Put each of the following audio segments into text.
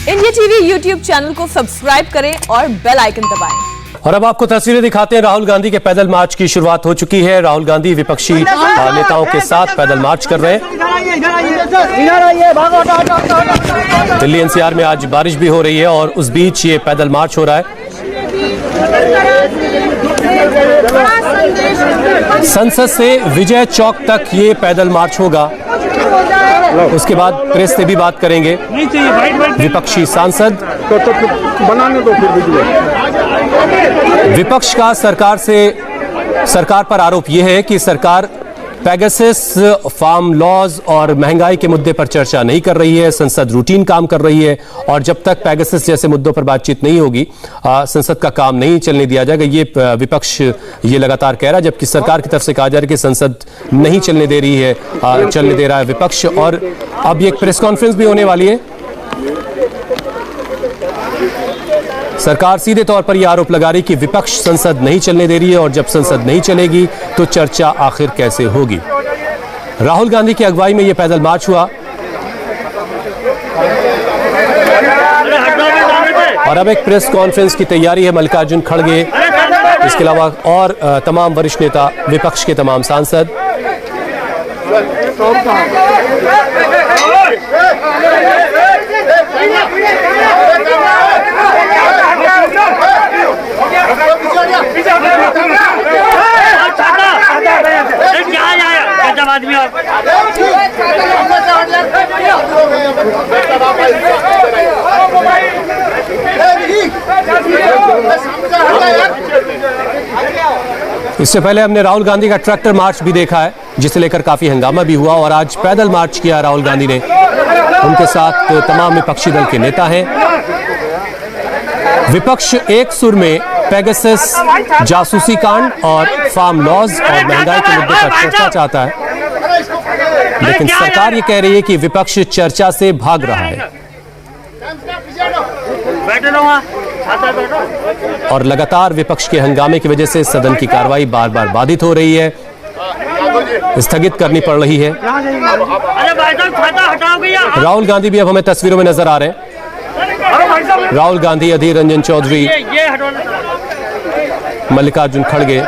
India TV YouTube channel को subscribe करें और बेल आइकन दबाएं। और अब आपको तस्वीरें दिखाते हैं। राहुल गांधी के पैदल मार्च की शुरुआत हो चुकी है। राहुल गांधी विपक्षी नेताओं के साथ पैदल मार्च कर रहे हैं। दिल्ली एनसीआर में आज बारिश भी हो रही है और उस बीच ये पैदल मार्च हो रहा है। संसद से विजय चौक तक ये पैदल मार्च होगा। उसके बाद प्रेस से भी बात करेंगे विपक्षी सांसद। बनाने दो फिर विपक्ष का सरकार पर आरोप यह है कि सरकार पेगासस, फार्म लॉज और महंगाई के मुद्दे पर चर्चा नहीं कर रही है। संसद रूटीन काम कर रही है और जब तक पेगासस जैसे मुद्दों पर बातचीत नहीं होगी संसद का काम नहीं चलने दिया जाएगा। ये विपक्ष ये लगातार कह रहा है, जबकि सरकार की तरफ से कहा जा रहा है कि संसद नहीं चलने दे रही है, चलने दे रहा है विपक्ष। और अब ये एक प्रेस कॉन्फ्रेंस भी होने वाली है। सरकार सीधे तौर पर यह आरोप लगा रही कि विपक्ष संसद नहीं चलने दे रही है और जब संसद नहीं चलेगी तो चर्चा आखिर कैसे होगी। राहुल गांधी की अगुवाई में यह पैदल मार्च हुआ और अब एक प्रेस कॉन्फ्रेंस की तैयारी है। मल्लिकार्जुन खड़गे, इसके अलावा और तमाम वरिष्ठ नेता, विपक्ष के तमाम सांसद। इससे पहले हमने राहुल गांधी का ट्रैक्टर मार्च भी देखा है, जिसे लेकर काफी हंगामा भी हुआ और आज पैदल मार्च किया राहुल गांधी ने। उनके साथ तमाम विपक्षी दल के नेता हैं। विपक्ष एक सुर में पेगासस, जासूसी कांड और फार्म लॉज और महंगाई के मुद्दे पर चर्चा चाहता है, लेकिन सरकार ये कह रही है कि विपक्ष चर्चा से भाग रहा है और लगातार विपक्ष के हंगामे की वजह से सदन की कार्रवाई बार बार बाधित हो रही है, स्थगित करनी पड़ रही है। राहुल गांधी भी अब हमें तस्वीरों में नजर आ रहे हैं। राहुल गांधी, अधीर रंजन चौधरी, मल्लिकार्जुन खड़गे।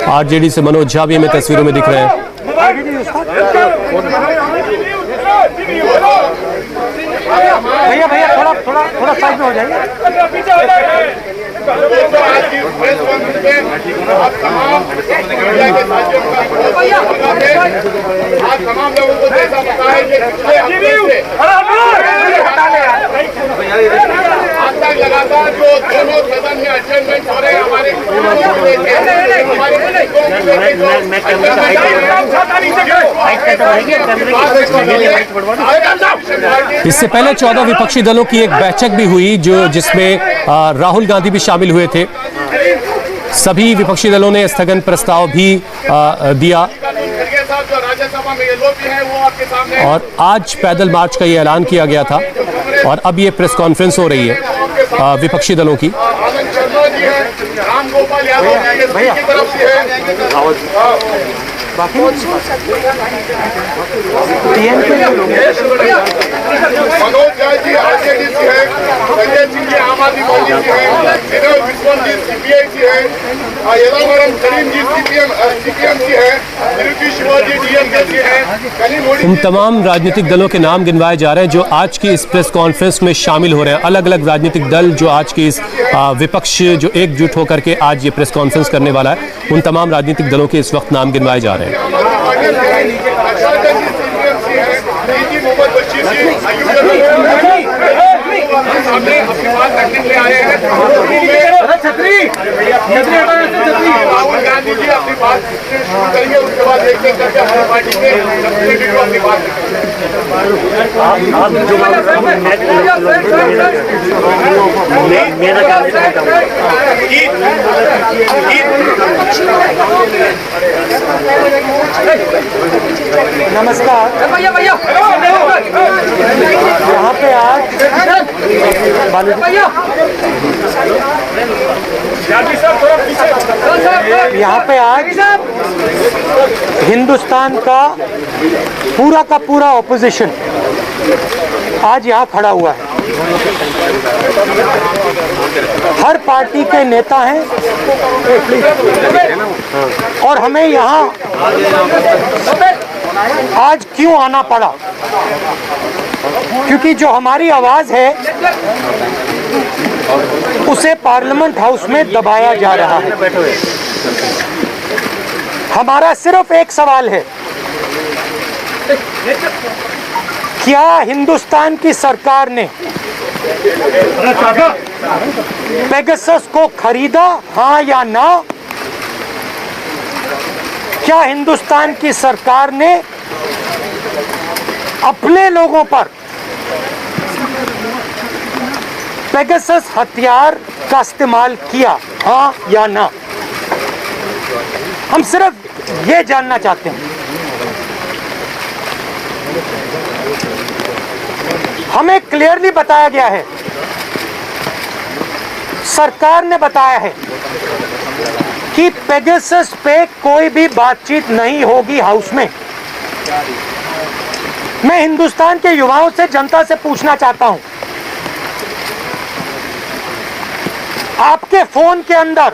आरजेडी से मनोज झा भी हमें तस्वीरों में दिख रहे हैं। भैया भैया थोड़ा साइड में हो जाइए। तमाम लोगों को जैसा पता है कि आज तक लगातार जो दोनों सदन में अटेंडमेंट हो रहे हैं इससे पहले 14 विपक्षी दलों की एक बैठक भी हुई जिसमें राहुल गांधी भी शामिल हुए थे। सभी विपक्षी दलों ने स्थगन प्रस्ताव भी दिया और आज पैदल मार्च का ये ऐलान किया गया था और अब ये प्रेस कॉन्फ्रेंस हो रही है विपक्षी दलों की। मनोज झा जी आरजेडी से है, संजय सिंह जी आम आदमी पार्टी से है, विनोद विश्वनाथ जी सीपीआई से है, यदावरम करीम जी सीपीएम से है, निरुति शिवाजी डीएमके से है। इन तमाम राजनीतिक दलों के नाम गिनवाए जा रहे हैं जो आज की इस प्रेस कॉन्फ्रेंस में शामिल हो रहे हैं। अलग अलग राजनीतिक दल जो आज की इस विपक्ष जो एकजुट होकर के आज ये प्रेस कॉन्फ्रेंस करने वाला है, उन तमाम राजनीतिक दलों के इस वक्त नाम गिनवाए जा रहे हैं। सामने अपनी बात रखने के लिए आए हैं। राहुल गांधी जी अपनी बात शुरू करेंगे, उसके बाद एक एक करके हमारी पार्टी के रिप्रेजेंटेटिव अपनी बात नमस्कार। यहाँ पे आज हिंदुस्तान का पूरा ऑपोजिशन आज यहाँ खड़ा हुआ है। हर पार्टी के नेता हैं और हमें यहाँ आज क्यों आना पड़ा, क्योंकि जो हमारी आवाज है उसे पार्लियामेंट हाउस में दबाया जा रहा है। हमारा सिर्फ एक सवाल है, क्या हिंदुस्तान की सरकार ने पेगासस को खरीदा, हाँ या ना? क्या हिंदुस्तान की सरकार ने अपने लोगों पर पेगासस हथियार का इस्तेमाल किया, हाँ या ना? हम सिर्फ ये जानना चाहते हैं। हमें क्लियरली बताया गया है, सरकार ने बताया है कि पेगासस पे कोई भी बातचीत नहीं होगी हाउस में। मैं हिंदुस्तान के युवाओं से, जनता से पूछना चाहता हूं, आपके फोन के अंदर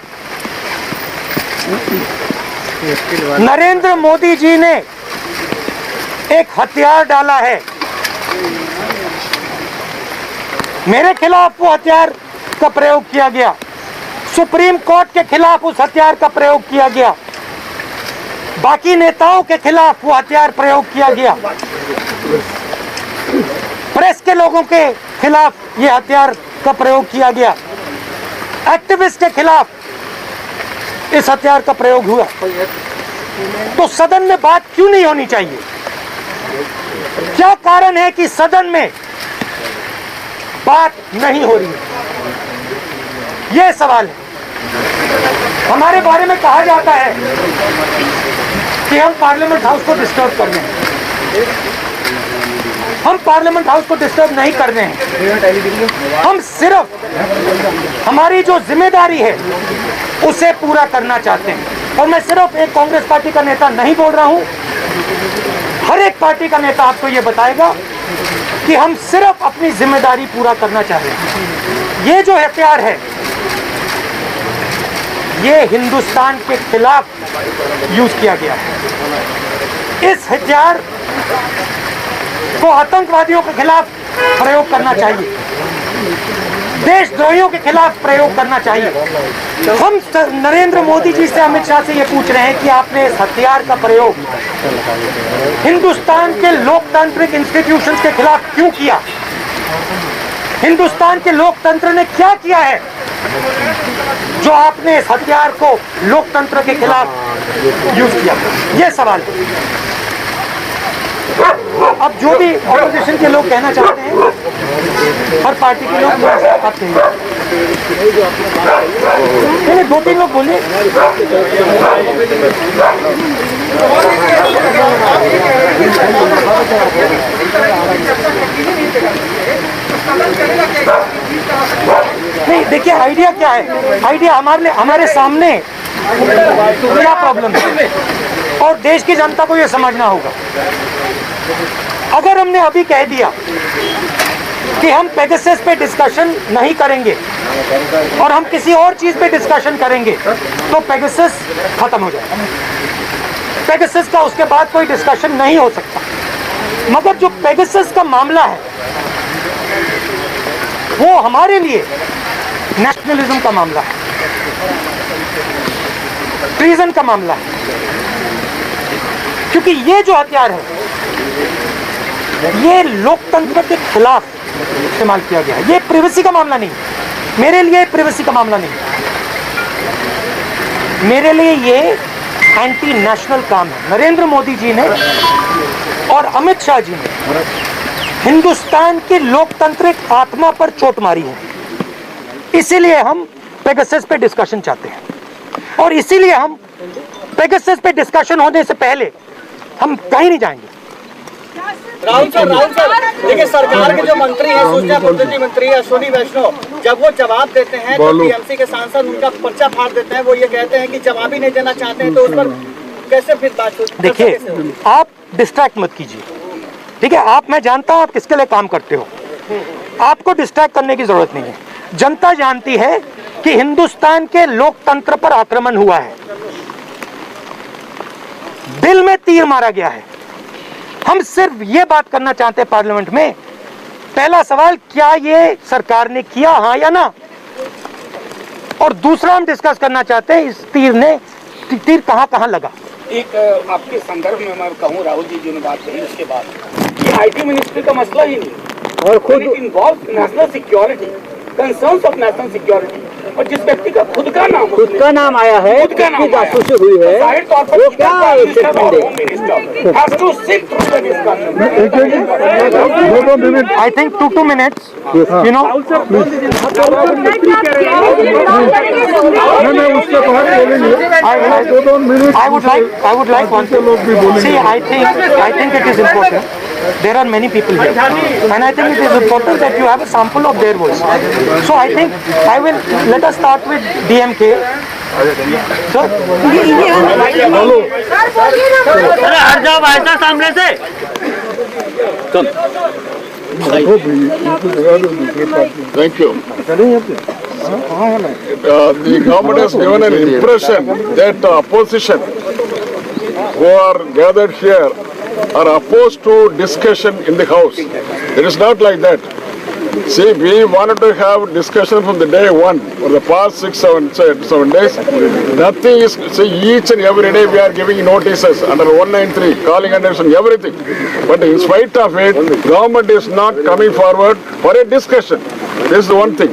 नरेंद्र मोदी जी ने एक हथियार डाला है, मेरे खिलाफ वो हथियार का प्रयोग किया गया, सुप्रीम कोर्ट के खिलाफ उस हथियार का प्रयोग किया गया, बाकी नेताओं के खिलाफ वो हथियार प्रयोग किया गया, प्रेस के लोगों के खिलाफ ये हथियार का प्रयोग किया गया, एक्टिविस्ट के खिलाफ इस हथियार का प्रयोग हुआ। तो सदन में बात क्यों नहीं होनी चाहिए? क्या कारण है कि सदन में बात नहीं हो रही है? यह सवाल है। हमारे बारे में कहा जाता है कि हम पार्लियामेंट हाउस को डिस्टर्ब कर रहे हैं। हम पार्लियामेंट हाउस को डिस्टर्ब नहीं कर रहे हैं। हम सिर्फ हमारी जो जिम्मेदारी है उसे पूरा करना चाहते हैं। और मैं सिर्फ एक कांग्रेस पार्टी का नेता नहीं बोल रहा हूं, हर एक पार्टी का नेता आपको यह बताएगा कि हम सिर्फ अपनी जिम्मेदारी पूरा करना चाह रहे हैं। ये जो हथियार है ये हिंदुस्तान के खिलाफ यूज किया गया है। इस हथियार को आतंकवादियों के खिलाफ प्रयोग करना चाहिए, देशद्रोहियों के खिलाफ प्रयोग करना चाहिए। हम नरेंद्र मोदी जी से, अमित शाह से ये पूछ रहे हैं कि आपने इस हथियार का प्रयोग हिंदुस्तान के लोकतांत्रिक इंस्टीट्यूशंस के खिलाफ क्यों किया? हिंदुस्तान के लोकतंत्र ने क्या किया है जो आपने इस हथियार को लोकतंत्र के खिलाफ यूज किया? ये सवाल है। अब जो भी ऑपोजिशन के लोग कहना चाहते हैं, हर पार्टी के लोग आप कहेंगे। दो तीन लोग बोलिए। नहीं, देखिए आइडिया क्या है। आइडिया हमारे सामने क्या प्रॉब्लम है और देश की जनता को यह समझना होगा। अगर हमने अभी कह दिया कि हम पेगासस पे डिस्कशन नहीं करेंगे और हम किसी और चीज पे डिस्कशन करेंगे तो पेगासस खत्म हो जाएगा। पेगासस का उसके बाद कोई डिस्कशन नहीं हो सकता। मगर जो पेगासस का मामला है वो हमारे लिए नेशनलिज्म का मामला है, ट्रीजन का मामला है। क्योंकि ये जो हथियार है ये लोकतंत्र के खिलाफ इस्तेमाल किया गया है। ये प्रिवेसी का मामला नहीं, मेरे लिए प्रिवेसी का मामला नहीं, मेरे लिए ये एंटी नेशनल काम है। नरेंद्र मोदी जी ने और अमित शाह जी ने हिंदुस्तान के लोकतांत्रिक आत्मा पर चोट मारी है। इसीलिए हम पेगासस पे डिस्कशन चाहते हैं, और इसीलिए हम पेगासस पे डिस्कशन होने से पहले हम कहीं नहीं जाएंगे। राहुल सर, देखिए सरकार के जो मंत्री हैं, सूचना प्रौद्योगिकी मंत्री अश्विनी वैष्णव, जब वो जवाब देते हैं तो टीएमसी के सांसद उनका पर्चा फाड़ देते हैं। वो ये कहते हैं कि जवाब ही नहीं देना चाहते हैं, तो उस पर कैसे फिर बात होती है? देखिए, आप डिस्ट्रैक्ट मत कीजिए, ठीक है? मैं जानता हूं आप किसके लिए काम करते हो, आपको डिस्ट्रैक्ट करने की जरूरत नहीं है। जनता जानती है कि हिंदुस्तान के लोकतंत्र पर आक्रमण हुआ है, दिल में तीर मारा गया है। हम सिर्फ ये बात करना चाहते हैं पार्लियामेंट में, पहला सवाल, क्या ये सरकार ने किया, हाँ या ना? और दूसरा हम डिस्कस करना चाहते हैं इस तीर कहां कहां लगा। एक आपके संदर्भ में मैं कहूँ, राहुल जी जो ने बात कही उसके बाद, ये आईटी मिनिस्ट्री का मसला ही नहीं और खुद involve national security, concerns of national security, और जिस व्यक्ति का खुद का नाम आया है, खुद का नाम जासूसी हुई है, जाहिर तौर पर वो क्या has to sit through the discussion. I think 2 minutes, you know. I would like one. See, I think it is important. There are many people here, and I think it is important that you have a sample of their voice. So I think let us start with DMK. Sir, हट जाओ भाई साहब सामने से। Thank you. The government has given an impression that opposition who are gathered here are opposed to discussion in the House. It is not like that. See, we wanted to have discussion from the day one for the past 6-7 days. Nothing is, see, each and every day we are giving notices under 193, calling attention, everything. But in spite of it, government is not coming forward for a discussion. This is the one thing.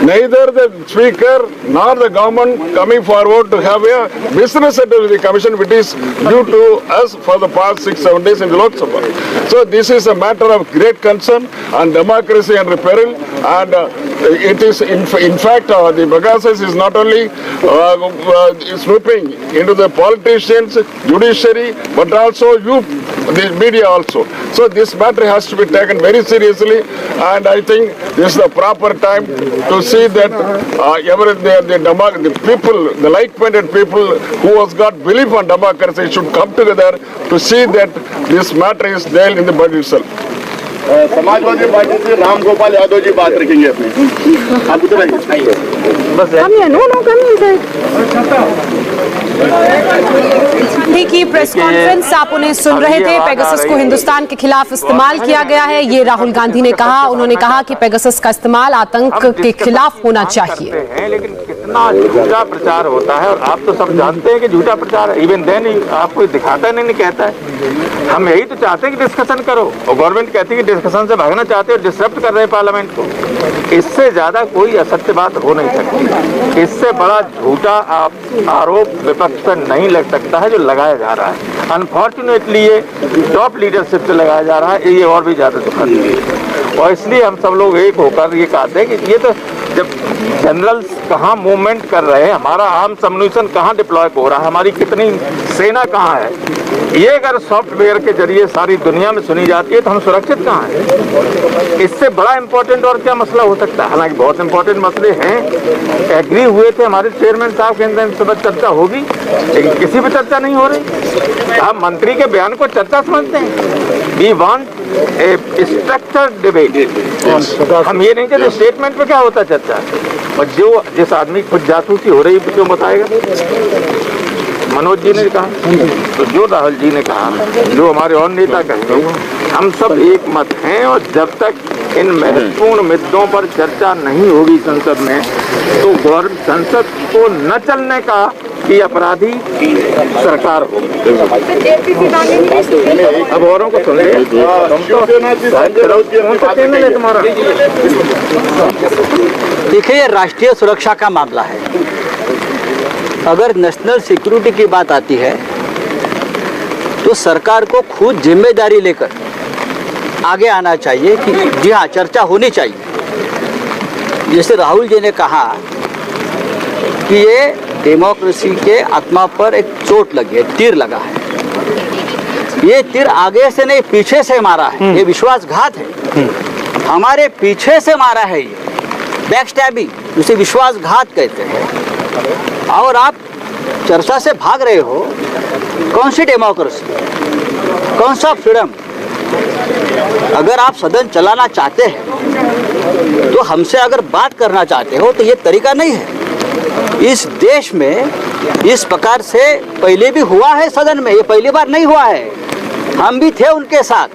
Neither the speaker nor the government coming forward to have a business settle with the commission, which is due to us for the past 6-7 days in the Lok Sabha. So this is a matter of great concern and democracy under peril, and it is in fact the Pegasus is not only swooping into the politicians, judiciary, but also the media also. So this matter has to be taken very seriously, and I think this is the proper time to see that the people, the like-minded people who has got belief on democracy should come together to see that this matter is dealt in the budget itself. Samajwadi party से राम गोपाल यादव जी बात रखेंगे अपनी। आप उधर आइए। देखिए, press conference आप उन्हें सुन रहे थे। पेगासस को हिंदुस्तान के खिलाफ इस्तेमाल किया गया है, ये राहुल गांधी ने कहा। उन्होंने कहा कि पेगासस का इस्तेमाल आतंक के खिलाफ होना चाहिए। लेकिन कितना झूठा प्रचार होता है, और आप तो सब जानते हैं कि झूठा प्रचार है। इवन देन आपको दिखाता है, नहीं कहता है। हम यही तो चाहते हैं कि डिस्कशन करो, और गवर्नमेंट कहती है कि डिस्कशन से भागना चाहते हो, डिस्टर्ब कर रहे हैं पार्लियामेंट को। इससे ज्यादा कोई असत्य बात हो नहीं सकती। इससे बड़ा झूठा आरोप विपक्ष पर नहीं लग सकता है जो लगाया जा रहा है। अनफॉर्चुनेटली ये टॉप लीडरशिप से लगाया जा रहा है, ये और भी ज्यादा दुखद है। और इसलिए हम सब लोग एक होकर ये कहते हैं कि ये तो जब जनरल्स कहाँ मूवमेंट कर रहे हैं, हमारा आर्म्स अम्यूनिशन कहाँ डिप्लॉय हो रहा है, हमारी कितनी सेना कहाँ है, ये अगर सॉफ्टवेयर के जरिए सारी दुनिया में सुनी जाती है तो हम सुरक्षित कहाँ हैं? इससे बड़ा इंपॉर्टेंट और क्या मसला हो सकता है? हालांकि बहुत इंपॉर्टेंट मसले हैं, एग्री हुए थे हमारे चेयरमैन साहब के अंदर सुबह चर्चा होगी, लेकिन किसी भी चर्चा नहीं हो रही। आप मंत्री के बयान को चर्चा समझते हैं? We want a structured debate. हम ये नहीं चाहते स्टेटमेंट पे क्या होता है चर्चा, और जो जिस आदमी की खुद जासूसी हो रही है क्यों बताएगा? मनोज जी ने कहा, तो जो राहुल जी ने कहा, जो हमारे और नेता कहे, हम सब एक मत हैं। और जब तक इन महत्वपूर्ण मुद्दों पर चर्चा नहीं होगी संसद में, तो संसद को न चलने का कि अपराधी सरकार हो। अब औरों को सुन ले, तुम्हारा देखिए, ये राष्ट्रीय सुरक्षा का मामला है। अगर नेशनल सिक्योरिटी की बात आती है तो सरकार को खुद जिम्मेदारी लेकर आगे आना चाहिए कि जी हाँ, चर्चा होनी चाहिए। जैसे राहुल जी ने कहा कि ये डेमोक्रेसी के आत्मा पर एक चोट लगी है, तीर लगा है। ये तीर आगे से नहीं, पीछे से मारा है। ये विश्वासघात है, हमारे पीछे से मारा है। ये बैकस्टैबिंग, जिसे विश्वासघात कहते हैं। और आप चर्चा से भाग रहे हो। कौन सी डेमोक्रेसी, कौन सा फ्रीडम? अगर आप सदन चलाना चाहते हैं तो हमसे अगर बात करना चाहते हो तो ये तरीका नहीं है। इस देश में इस प्रकार से पहले भी हुआ है सदन में, ये पहली बार नहीं हुआ है। हम भी थे उनके साथ,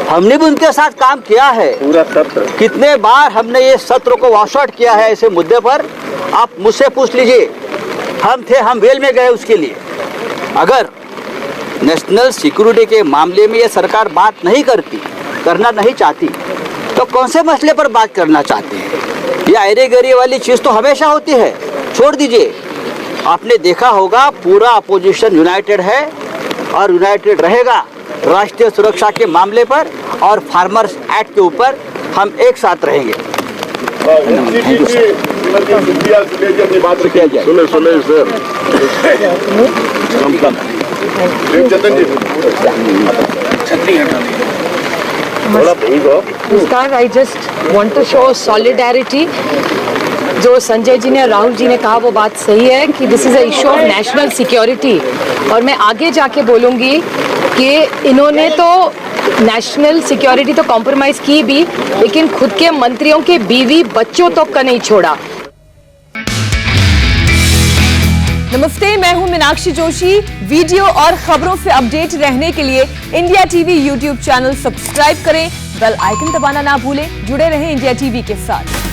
हमने भी उनके साथ काम किया है। पूरा सत्र कितने बार हमने ये सत्र को वॉश आउट किया है ऐसे मुद्दे पर, आप मुझसे पूछ लीजिए। हम थे, हम वेल में गए उसके लिए। अगर नेशनल सिक्योरिटी के मामले में ये सरकार बात नहीं करती, करना नहीं चाहती, तो कौन से मसले पर बात करना चाहती है? ये अरे गरी वाली चीज़ तो हमेशा होती है, छोड़ दीजिए। आपने देखा होगा पूरा अपोजिशन यूनाइटेड है और यूनाइटेड रहेगा राष्ट्रीय सुरक्षा के मामले पर, और फार्मर्स एक्ट के ऊपर हम एक साथ रहेंगे। सुने सर, नमस्कार, I just want to show solidarity. जो संजय जी ने, राहुल जी ने कहा वो बात सही है कि this is a issue of national security. और मैं आगे जाके बोलूँगी कि इन्होंने तो नेशनल सिक्योरिटी तो कॉम्प्रोमाइज़ की भी, लेकिन खुद के मंत्रियों के बीवी बच्चों तक का नहीं छोड़ा। नमस्ते, मैं हूं मीनाक्षी जोशी। वीडियो और खबरों से अपडेट रहने के लिए India TV YouTube channel subscribe करें, बेल आइकन दबाना ना भूलें। जुड़े रहें इंडिया टीवी के साथ।